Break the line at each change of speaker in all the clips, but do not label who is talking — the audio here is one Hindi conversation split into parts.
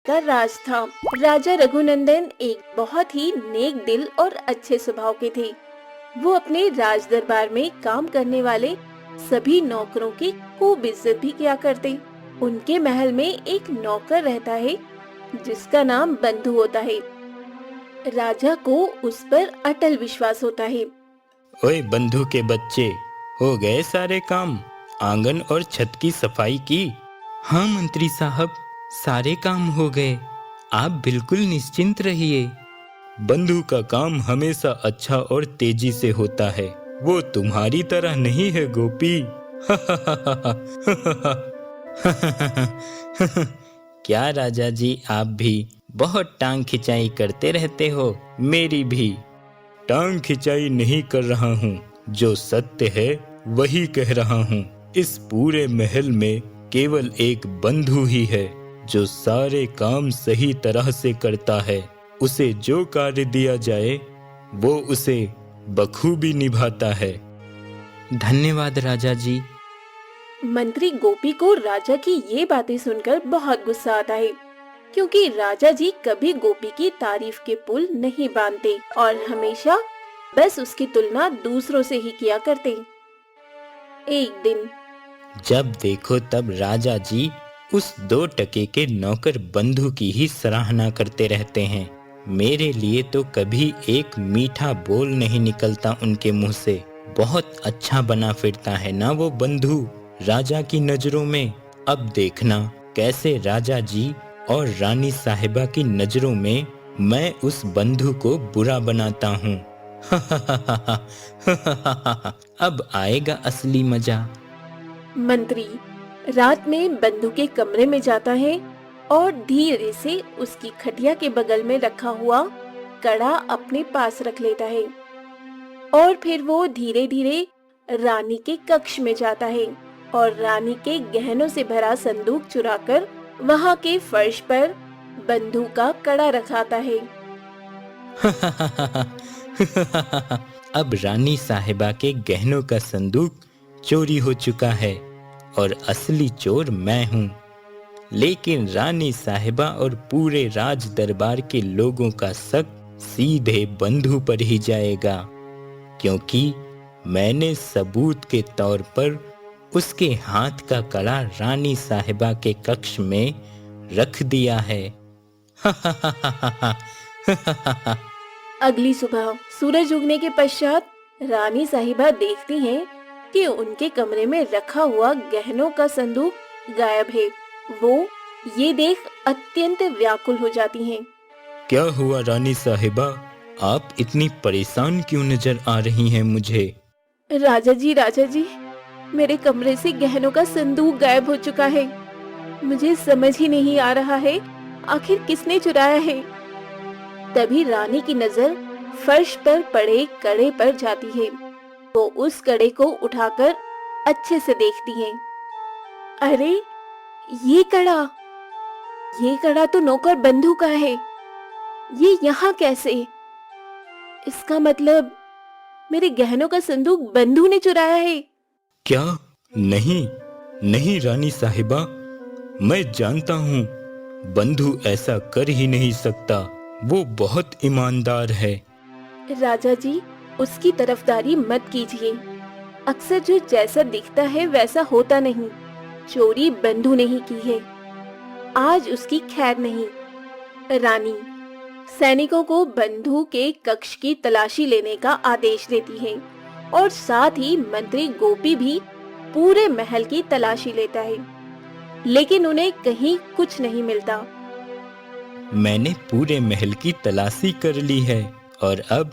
का राज था। राजा रघुनंदन एक बहुत ही नेक दिल और अच्छे स्वभाव के थे। वो अपने राज दरबार में काम करने वाले सभी नौकरों की खूब इज्जत भी किया करते। उनके महल में एक नौकर रहता है जिसका नाम बंधु होता है। राजा को उस पर अटल विश्वास होता है।
ओए बंधु के बच्चे, हो गए सारे काम? आंगन और छत की सफाई की?
हाँ मंत्री साहब, सारे काम हो गए। आप बिल्कुल निश्चिंत रहिए।
बंधु का काम हमेशा अच्छा और तेजी से होता है। वो तुम्हारी तरह नहीं है गोपी। क्या राजा जी, आप भी बहुत टांग खिंचाई करते रहते हो। मेरी भी टांग खिंचाई नहीं कर रहा हूँ, जो सत्य है वही कह रहा हूँ। इस पूरे महल में केवल एक बंधु ही है जो सारे काम सही तरह से करता है। उसे जो कार्य दिया जाए वो उसे बखूबी निभाता है।
धन्यवाद राजा जी।
मंत्री गोपी को राजा की ये बातें सुनकर बहुत गुस्सा आता है, क्योंकि राजा जी कभी गोपी की तारीफ के पुल नहीं बांधते और हमेशा बस उसकी तुलना दूसरों से ही किया करते। एक दिन
जब देखो तब राजा जी उस 2 टके के नौकर बंधु की ही सराहना करते रहते हैं। मेरे लिए तो कभी एक मीठा बोल नहीं निकलता उनके मुंह से। बहुत अच्छा बना फिरता है ना वो बंधु राजा की नजरों में। अब देखना कैसे राजा जी और रानी साहिबा की नजरों में मैं उस बंधु को बुरा बनाता हूँ। अब आएगा असली मजा।
मंत्री रात में बंधु के कमरे में जाता है और धीरे से उसकी खटिया के बगल में रखा हुआ कड़ा अपने पास रख लेता है और फिर वो धीरे धीरे रानी के कक्ष में जाता है और रानी के गहनों से भरा संदूक चुराकर वहाँ के फर्श पर बंधु का कड़ा रखाता है।
अब रानी साहिबा के गहनों का संदूक चोरी हो चुका है और असली चोर मैं हूँ। लेकिन रानी साहिबा और पूरे राज दरबार के लोगों का शक सीधे बंधु पर ही जाएगा, क्योंकि मैंने सबूत के तौर पर उसके हाथ का कड़ा रानी साहिबा के कक्ष में रख दिया है।
अगली सुबह सूरज उगने के पश्चात रानी साहिबा देखती हैं कि उनके कमरे में रखा हुआ गहनों का संदूक गायब है। वो ये देख अत्यंत व्याकुल हो जाती हैं।
क्या हुआ रानी साहिबा, आप इतनी परेशान क्यों नजर आ रही हैं मुझे?
राजा जी, मेरे कमरे से गहनों का संदूक गायब हो चुका है। मुझे समझ ही नहीं आ रहा है आखिर किसने चुराया है। तभी रानी की नजर फर्श पर पड़े कड़े पर जाती है। वो उस कड़े को उठाकर अच्छे से देखती हैं। अरे ये कड़ा तो नौकर बंधु का है। ये यहाँ कैसे? इसका मतलब मेरे गहनों का संदूक बंधु ने चुराया है।
क्या? नहीं नहीं रानी साहिबा, मैं जानता हूँ बंधु ऐसा कर ही नहीं सकता। वो बहुत ईमानदार है।
राजा जी, उसकी तरफदारी मत कीजिए। अक्सर जो जैसा दिखता है वैसा होता नहीं। चोरी बंधु ने ही की है। आज उसकी खैर नहीं। रानी सैनिकों को बंधु के कक्ष की तलाशी लेने का आदेश देती है और साथ ही मंत्री गोपी भी पूरे महल की तलाशी लेता है, लेकिन उन्हें कहीं कुछ नहीं मिलता।
मैंने पूरे महल की तलाशी कर ली है और अब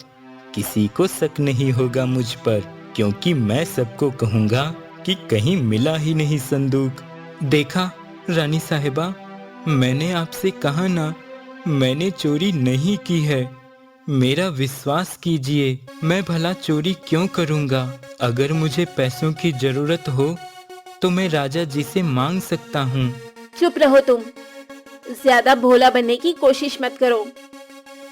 किसी को शक नहीं होगा मुझ पर, क्योंकि मैं सबको कहूँगा कि कहीं मिला ही नहीं संदूक।
देखा रानी साहिबा, मैंने आपसे कहा ना, मैंने चोरी नहीं की है। मेरा विश्वास कीजिए, मैं भला चोरी क्यों करूँगा। अगर मुझे पैसों की जरूरत हो तो मैं राजा जी से मांग सकता हूँ।
चुप रहो तुम, ज्यादा भोला बनने की कोशिश मत करो।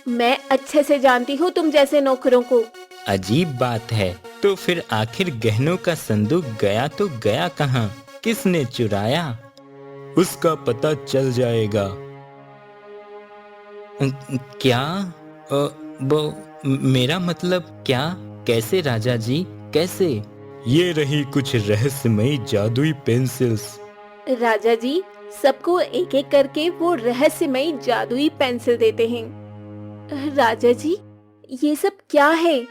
मैं अच्छे से जानती हूँ तुम जैसे नौकरों को।
अजीब बात है। तो फिर आखिर गहनों का संदूक गया तो गया कहाँ? किसने चुराया? उसका पता चल जाएगा।
क्या? वो मेरा मतलब क्या? कैसे राजा जी, कैसे?
ये रही कुछ रहस्यमयी जादुई पेंसिल्स।
राजा जी सबको एक एक करके वो रहस्यमयी जादुई पेंसिल देते हैं। राजा जी ये सब क्या है?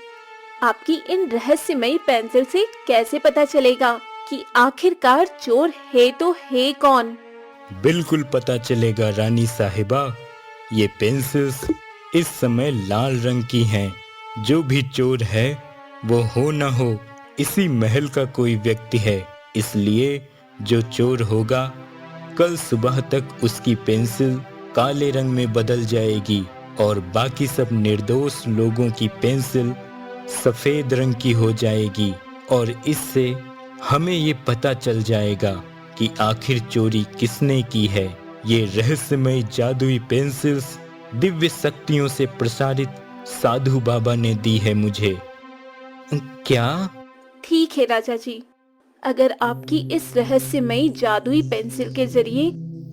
आपकी इन रहस्यमयी पेंसिल से कैसे पता चलेगा कि आखिरकार चोर है तो है कौन?
बिल्कुल पता चलेगा रानी साहिबा। ये पेंसिल्स इस समय लाल रंग की हैं। जो भी चोर है वो हो न हो इसी महल का कोई व्यक्ति है, इसलिए जो चोर होगा कल सुबह तक उसकी पेंसिल काले रंग में बदल जाएगी और बाकी सब निर्दोष लोगों की पेंसिल सफेद रंग की हो जाएगी। और इससे हमें ये पता चल जाएगा कि आखिर चोरी किसने की है। ये रहस्यमय जादुई पेंसिल्स दिव्य शक्तियों से प्रसारित साधु बाबा ने दी है मुझे।
क्या?
ठीक है राजा जी, अगर आपकी इस रहस्यमयी जादुई पेंसिल के जरिए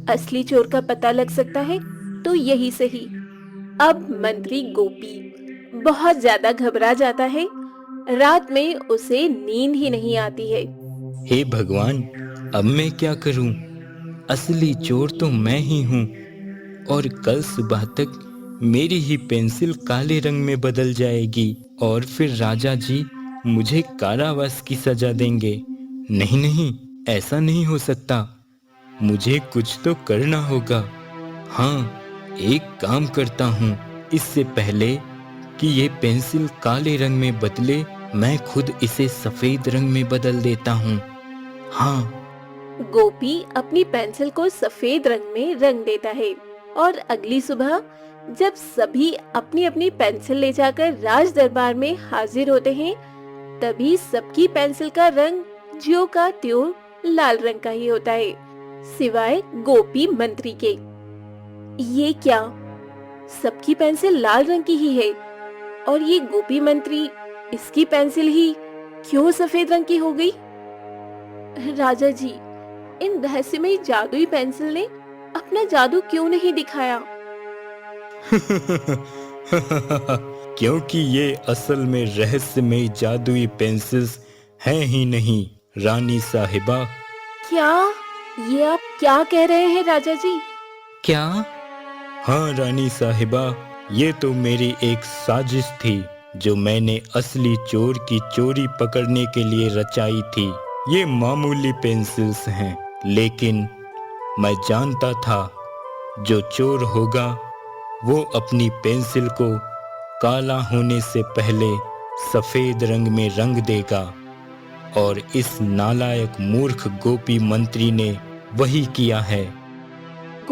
असली चोर का पता लग सकता है तो यही सही। अब मंत्री गोपी बहुत ज्यादा घबरा जाता है। रात में उसे नींद ही नहीं आती है।
हे भगवान, अब मैं क्या करूं? असली चोर तो मैं ही हूं और कल सुबह तक मेरी ही पेंसिल काले रंग में बदल जाएगी और फिर राजा जी मुझे कारावास की सजा देंगे। नहीं नहीं, ऐसा नहीं हो सकता। मुझे कुछ तो करना होगा। हाँ, एक काम करता हूँ। इससे पहले कि ये पेंसिल काले रंग में बदले, मैं खुद इसे सफेद रंग में बदल देता हूँ। हाँ।
गोपी अपनी पेंसिल को सफेद रंग में रंग देता है और अगली सुबह जब सभी अपनी अपनी पेंसिल ले जाकर राज दरबार में हाजिर होते हैं, तभी सबकी पेंसिल का रंग ज्यों का त्यों लाल रंग का ही होता है, सिवाय गोपी मंत्री के। ये क्या? सबकी पेंसिल लाल रंग की ही है और ये गोपी मंत्री, इसकी पेंसिल ही क्यों सफेद रंग की हो गई? राजा जी, इन रहस्यमयी जादुई पेंसिल ने अपना जादू क्यों नहीं दिखाया?
क्योंकि ये असल में रहस्यमय जादुई पेंसिल्स हैं ही नहीं रानी साहिबा।
क्या? ये आप क्या कह रहे हैं राजा जी?
क्या?
हाँ रानी साहिबा, ये तो मेरी एक साजिश थी जो मैंने असली चोर की चोरी पकड़ने के लिए रचाई थी। ये मामूली पेंसिल्स हैं, लेकिन मैं जानता था जो चोर होगा वो अपनी पेंसिल को काला होने से पहले सफेद रंग में रंग देगा और इस नालायक मूर्ख गोपी मंत्री ने वही किया है।